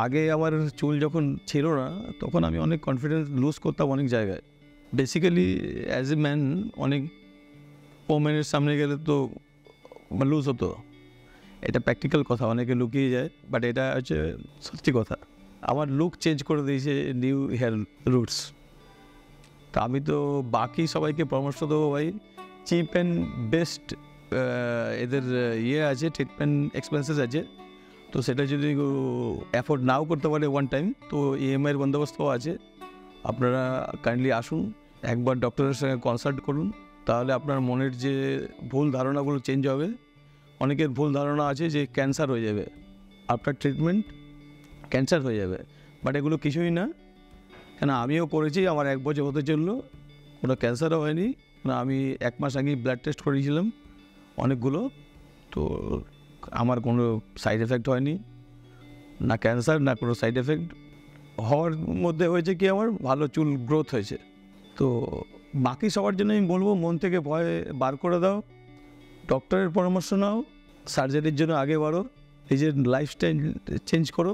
আগে আমার চুল যখন ছিল না তখন আমি অনেক কনফিডেন্স লুজ করতাম অনেক জায়গায়। বেসিক্যালি অ্যাজ এ ম্যান অনেক ওমেনের সামনে গেলে তো লুজ হতো, এটা প্র্যাকটিক্যাল কথা, অনেকে লুকিয়ে যায়, বাট এটা হচ্ছে সত্যি কথা। আমার লুক চেঞ্জ করে দিয়েছে নিউ হেয়ার রুটস। তা আমি তো বাকি সবাইকে পরামর্শ দেবো, ভাই চিপ অ্যান্ড বেস্ট এদের আছে, ট্রিটমেন্ট এক্সপেন্সেস আছে, তো সেটা যদি অ্যাফোর্ড নাও করতে পারে ওয়ান টাইম, তো ইএমআইয়ের বন্দোবস্তও আছে। আপনারা কাইন্ডলি আসুন, একবার ডক্টরের সঙ্গে কনসাল্ট করুন, তাহলে আপনার মনের যে ভুল ধারণাগুলো চেঞ্জ হবে। অনেকের ভুল ধারণা আছে যে ক্যান্সার হয়ে যাবে, আপনার ট্রিটমেন্ট ক্যান্সার হয়ে যাবে, বাট এগুলো কিছুই না। কেন আমিও করেছি, আমার 1 বছর হতে চললো, কোনো ক্যান্সারও হয়নি। না, আমি 1 মাস আগে ব্লাড টেস্ট করিয়েছিলাম অনেকগুলো, তো আমার কোনো সাইড এফেক্ট হয়নি, না ক্যান্সার না কোনো সাইড এফেক্ট। হওয়ার মধ্যে হয়েছে কি, আমার ভালো চুল গ্রোথ হয়েছে। তো বাকি সবার জন্য আমি বলবো, মন থেকে ভয় বার করে দাও, ডক্টরের পরামর্শ নাও, সার্জারির জন্য আগে বাড়ো, নিজের লাইফস্টাইল চেঞ্জ করো।